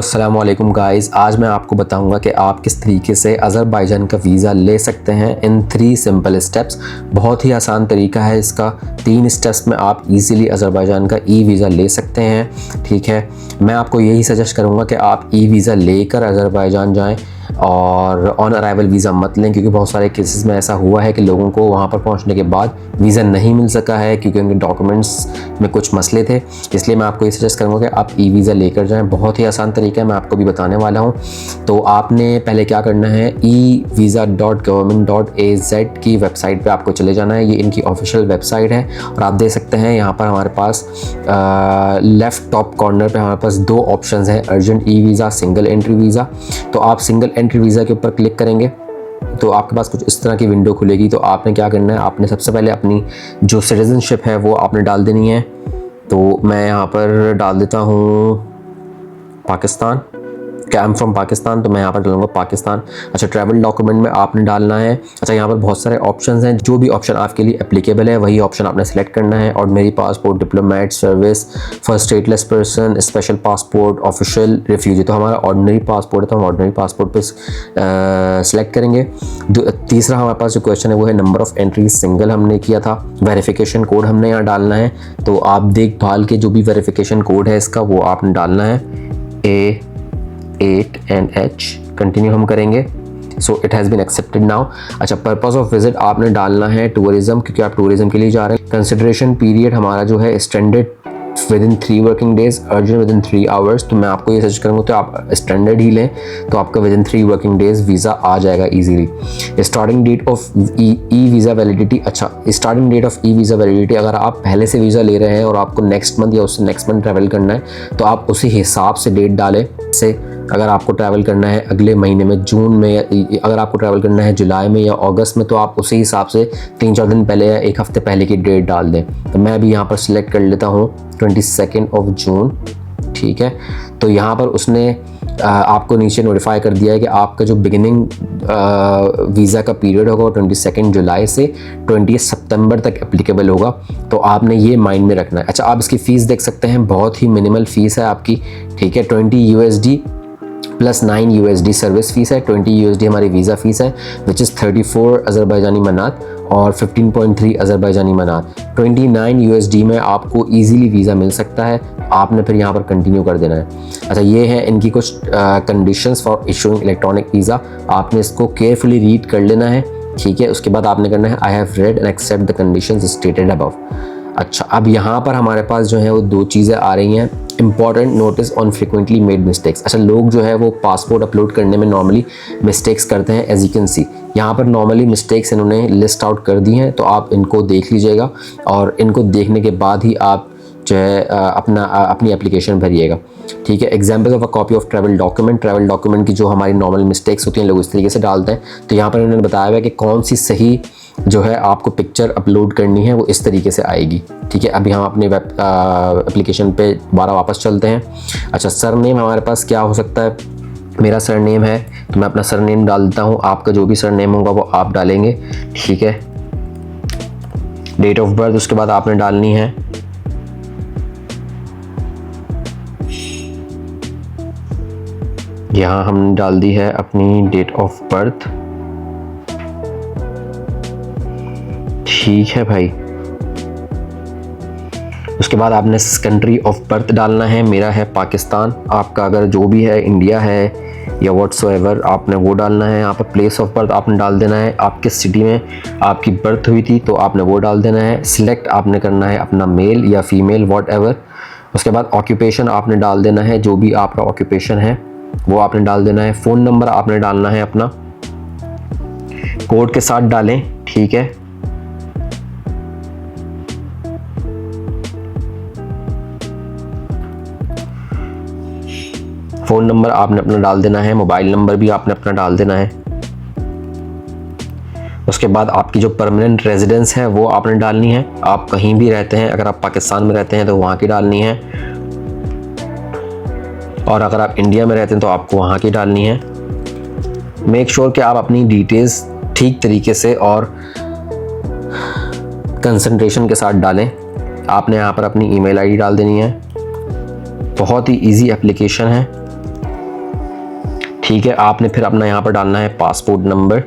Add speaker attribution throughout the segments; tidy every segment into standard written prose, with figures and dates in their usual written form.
Speaker 1: अस्सलाम वालेकुम गाइस। आज मैं आपको बताऊंगा कि आप किस तरीके से अज़रबैजान का वीज़ा ले सकते हैं इन 3 सिंपल स्टेप्स। बहुत ही आसान तरीका है इसका। 3 स्टेप्स में आप इजीली अज़रबैजान का ई वीज़ा ले सकते हैं। ठीक है, मैं आपको यही सजेस्ट करूंगा कि आप ई वीज़ा लेकर अज़रबैजान जाएं और ऑन अराइवल वीज़ा मत लें, क्योंकि बहुत सारे केसेस में ऐसा हुआ है कि लोगों को वहाँ पर पहुँचने के बाद वीज़ा नहीं मिल सका है क्योंकि उनके डॉक्यूमेंट्स में कुछ मसले थे। इसलिए मैं आपको ये सजेस्ट करूँगा कि आप ई वीज़ा लेकर जाएं। बहुत ही आसान तरीका है, मैं आपको भी बताने वाला हूँ। तो आपने पहले क्या करना है, evisa.government.az की वेबसाइट पे आपको चले जाना है। ये इनकी ऑफिशियल वेबसाइट है और आप देख सकते हैं यहाँ पर हमारे पास लेफ़्ट टॉप कॉर्नर पे हमारे पास 2 ऑप्शंस हैं, urgent e visa, single entry visa. तो आप सिंगल एंट्री वीज़ा के ऊपर क्लिक करेंगे तो आपके पास कुछ इस तरह की विंडो खुलेगी। तो आपने क्या करना है, आपने सबसे पहले अपनी जो सिटीज़नशिप है वो आपने डाल देनी है। तो मैं यहाँ पर डाल देता हूँ Pakistan, I am from Pakistan, तो मैं यहाँ पर डालूंगा पाकिस्तान। अच्छा, ट्रैवल डॉक्यूमेंट में आपने डालना है। अच्छा, यहाँ पर बहुत सारे ऑप्शंस हैं, जो भी ऑप्शन आपके लिए एप्लीकेबल है वही ऑप्शन आपने सेलेक्ट करना है। और मेरी passport, diplomat, service, first stateless person, special passport, official, refugee. तो हमारा ऑर्डिनरी पासपोर्ट है तो हम ऑर्डिनरी पासपोर्ट पे सेलेक्ट करेंगे। तीसरा हमारे पास जो क्वेश्चन है वो है नंबर ऑफ एंट्रीज, सिंगल हमने किया था। वेरिफिकेशन कोड हमने यहाँ डालना है, तो आप देखभाल के जो भी वेरिफिकेशन कोड है इसका वो आपने डालना है, A8NH। कंटिन्यू हम करेंगे। So it has been accepted now. अच्छा, पर्पस ऑफ विजिट आपने डालना है टूरिज्म, क्योंकि आप टूरिज्म के लिए जा रहे हैं। कंसिडरेशन पीरियड हमारा जो है standard within 3 working days, urgent within 3 hours. तो मैं आपको ये सजेस्ट करूँगा तो आप स्टैंडर्ड ही लें, तो आपका विदिन 3 वर्किंग डेज वीज़ा आ जाएगा easily. Starting date of e visa validity. अच्छा, starting date of e visa validity, अगर आप पहले से वीज़ा ले रहे हैं और आपको नेक्स्ट मंथ या उससे नेक्स्ट मंथ ट्रैवल करना है तो आप उसी हिसाब से डेट डालें। से अगर आपको ट्रैवल करना है अगले महीने में, जून में, या अगर आपको ट्रैवल करना है जुलाई में या अगस्त में, तो आप उसी हिसाब से 3-4 दिन पहले या 1 हफ्ते पहले की डेट डाल दें। तो मैं अभी यहाँ पर सिलेक्ट कर लेता हूँ 22 जून। ठीक है, तो यहाँ पर उसने आपको नीचे नोटिफाई कर दिया है कि आपका जो बिगिनिंग वीज़ा का पीरियड होगा वो 22 जुलाई से 20 सितंबर तक एप्लीकेबल होगा। तो आपने ये माइंड में रखना है। अच्छा, आप इसकी फ़ीस देख सकते हैं, बहुत ही मिनिमल फ़ीस है आपकी। ठीक है, $20 प्लस 9 USD सर्विस फ़ीस है। 20 USD हमारी वीज़ा फ़ीस है, विच इज़ 34 अज़रबैजानी मनात और 15.3 अज़रबैजानी मनात। 29 USD में आपको इजीली वीज़ा मिल सकता है। आपने फिर यहाँ पर कंटिन्यू कर देना है। अच्छा, ये है इनकी कुछ conditions for issuing electronic visa. आपने इसको केयरफुली रीड कर लेना है। ठीक है, उसके बाद आपने करना है I have read and accept the conditions stated above. अच्छा, अब यहाँ पर हमारे पास जो है वो 2 चीज़ें आ रही हैं। Important notice on frequently made mistakes. अच्छा, लोग जो है वो पासपोर्ट अपलोड करने में नॉर्मली मिस्टेक्स करते हैं। एज यू कैन सी यहाँ पर नॉर्मली मिस्टेक्स इन्होंने लिस्ट आउट कर दी हैं, तो आप इनको देख लीजिएगा और इनको देखने के बाद ही आप जो है अपनी एप्लीकेशन भरिएगा। ठीक है, examples of a copy of travel document. Travel document की जो हमारी नॉर्मल मिस्टेक्स होती हैं लोग इस तरीके से डालते हैं, तो यहाँ पर इन्होंने बताया हुआ है कि कौन सी सही जो है आपको पिक्चर अपलोड करनी है वो इस तरीके से आएगी। ठीक है, अभी हम अपने एप्लीकेशन पे दोबारा वापस चलते हैं। अच्छा, सरनेम हमारे पास क्या हो सकता है, मेरा सरनेम है तो मैं अपना सरनेम डाल देता हूँ। आपका जो भी सरनेम होगा वो आप डालेंगे। ठीक है, डेट ऑफ बर्थ उसके बाद आपने डालनी है। यहाँ हमने डाल दी है अपनी डेट ऑफ बर्थ। ठीक है भाई, उसके बाद आपने कंट्री ऑफ बर्थ डालना है। मेरा है पाकिस्तान, आपका अगर जो भी है इंडिया है या व्हाट्सोएवर आपने वो डालना है। यहाँ पर प्लेस ऑफ बर्थ आपने डाल देना है, आप किस सिटी में आपकी बर्थ हुई थी तो आपने वो डाल देना है। सिलेक्ट आपने करना है अपना मेल या फीमेल व्हाटएवर। उसके बाद ऑक्यूपेशन आपने डाल देना है, जो भी आपका ऑक्यूपेशन है वो आपने डाल देना है। फ़ोन नंबर आपने डालना है अपना, कोड के साथ डालें। ठीक है, फ़ोन नंबर आपने अपना डाल देना है, मोबाइल नंबर भी आपने अपना डाल देना है। उसके बाद आपकी जो परमानेंट रेजिडेंस है वो आपने डालनी है। आप कहीं भी रहते हैं, अगर आप पाकिस्तान में रहते हैं तो वहाँ की डालनी है, और अगर आप इंडिया में रहते हैं तो आपको वहाँ की डालनी है। मेक श्योर कि आप अपनी डिटेल्स ठीक तरीके से और कंसंट्रेशन के साथ डालें। आपने यहाँ पर अपनी ईमेल आईडी डाल देनी है। बहुत ही इजी एप्लीकेशन है। ठीक है, आपने फिर अपना यहाँ पर डालना है passport number,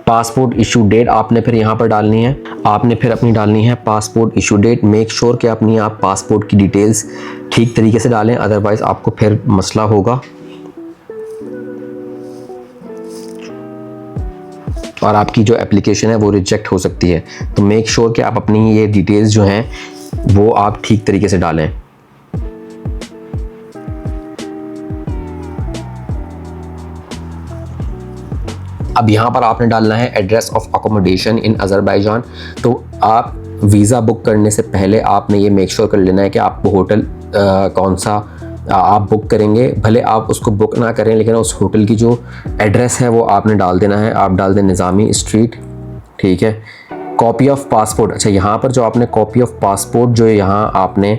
Speaker 1: passport issue date आपने फिर यहाँ पर डालनी है, आपने फिर अपनी डालनी है passport issue date. Make sure कि अपनी आप पासपोर्ट की डिटेल्स ठीक तरीके से डालें, अदरवाइज आपको फिर मसला होगा और आपकी जो एप्लीकेशन है वो रिजेक्ट हो सकती है। तो मेक श्योर कि आप अपनी ये डिटेल्स जो हैं वो आप ठीक तरीके से डालें। अब यहाँ पर आपने डालना है address of accommodation in Azerbaijan. तो आप वीज़ा बुक करने से पहले आपने ये मेक श्योर कर लेना है कि आपको होटल कौन सा आप बुक करेंगे। भले आप उसको बुक ना करें, लेकिन उस होटल की जो एड्रेस है वो आपने डाल देना है। आप डाल दें निज़ामी स्ट्रीट, ठीक है। कॉपी ऑफ पासपोर्ट, अच्छा यहाँ पर जो आपने कॉपी ऑफ पासपोर्ट जो यहाँ आपने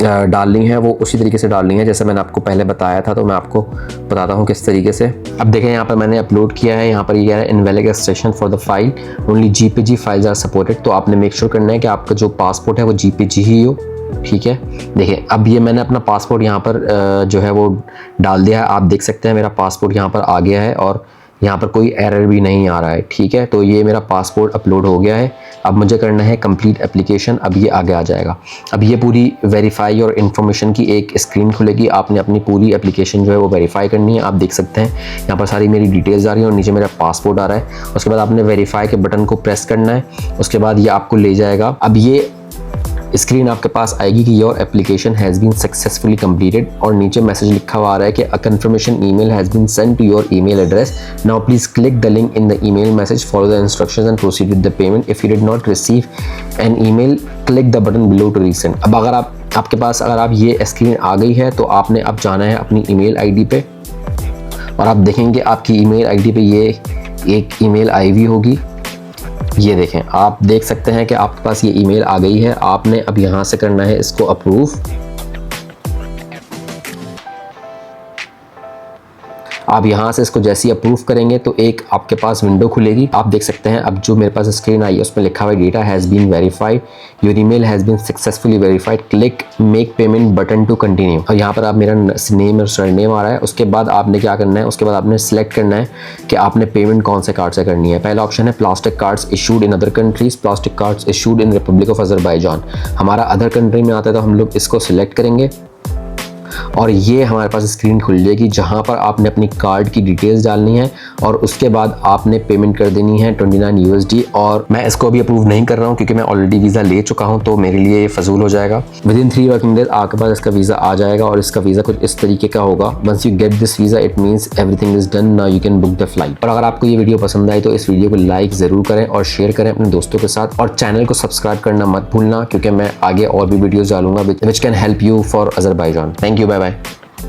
Speaker 1: डालनी है वो उसी तरीके से डालनी है जैसे मैंने आपको पहले बताया था। तो मैं आपको बताता हूँ किस तरीके से। अब देखें यहाँ पर मैंने अपलोड किया है, यहाँ पर ये कह रहा है invalid extension for the file, only JPG files are supported. तो आपने मेक श्योर करना है कि आपका जो पासपोर्ट है वो जीपीजी ही हो, ठीक है। देखिए अब ये मैंने अपना पासपोर्ट यहाँ पर जो है वो डाल दिया है। आप देख सकते हैं मेरा पासपोर्ट यहाँ पर आ गया है और यहाँ पर कोई एरर भी नहीं आ रहा है, ठीक है। तो ये मेरा पासपोर्ट अपलोड हो गया है। अब मुझे करना है कंप्लीट एप्लीकेशन। अब ये आगे आ जाएगा। अब ये पूरी वेरीफाई और इन्फॉर्मेशन की एक स्क्रीन खुलेगी। आपने अपनी पूरी एप्लीकेशन जो है वो वेरीफाई करनी है। आप देख सकते हैं यहाँ पर सारी मेरी डिटेल्स आ रही हैं और नीचे मेरा पासपोर्ट आ रहा है। उसके बाद आपने वेरीफाई के बटन को प्रेस करना है। उसके बाद ये आपको ले जाएगा। अब ये स्क्रीन आपके पास आएगी कि your application has been successfully completed और नीचे मैसेज लिखा हुआ आ रहा है कि a confirmation email has been sent to your email address, now please click the link in the email message, follow the instructions and proceed with the payment. If you did not receive an email click the button below to resend. अब अगर आपके पास अगर आप ये screen आ गई है तो आपने अब जाना है अपनी ईमेल आईडी पे और आप देखेंगे आपकी ईमेल आईडी पे ये एक ईमेल आई हुई होगी। ये देखें, आप देख सकते हैं कि आपके पास ये ईमेल आ गई है। आपने अब यहाँ से करना है इसको अप्रूव। आप यहाँ से इसको जैसे ही अप्रूव करेंगे तो एक आपके पास विंडो खुलेगी। आप देख सकते हैं अब जो मेरे पास स्क्रीन आई है उसमें लिखा हुआ है data has been verified, your email has been successfully verified, click make payment button to continue. और यहाँ पर आप मेरा नेम और सरनेम आ रहा है। उसके बाद आपने क्या करना है, उसके बाद आपने सेलेक्ट करना है कि आपने पेमेंट कौन से कार्ड से करनी है। पहला ऑप्शन है plastic cards issued in other countries, plastic cards issued in Republic of Azerbaijan. हमारा अदर कंट्री में आता है तो हम लोग इसको सिलेक्ट करेंगे और ये हमारे पास स्क्रीन खुल जाएगी जहाँ पर आपने अपनी कार्ड की डिटेल्स डालनी है और उसके बाद आपने पेमेंट कर देनी है 29 USD। और मैं इसको अभी अप्रूव नहीं कर रहा हूँ क्योंकि मैं ऑलरेडी वीज़ा ले चुका हूँ, तो मेरे लिए ये फजूल हो जाएगा। विद इन 3 वर्किंग डेज आपके पास इसका वीज़ा आ जाएगा और इसका वीज़ा कुछ इस तरीके का होगा। Once you get this visa it means everything is done, now you can book the flight. और अगर आपको ये वीडियो पसंद आई तो इस वीडियो को लाइक ज़रूर करें और शेयर करें अपने दोस्तों के साथ और चैनल को सब्सक्राइब करना मत भूलना क्योंकि मैं आगे और भी वीडियोज़ डालूंगा which can help you for Azerbaijan. Thank you, bye bye.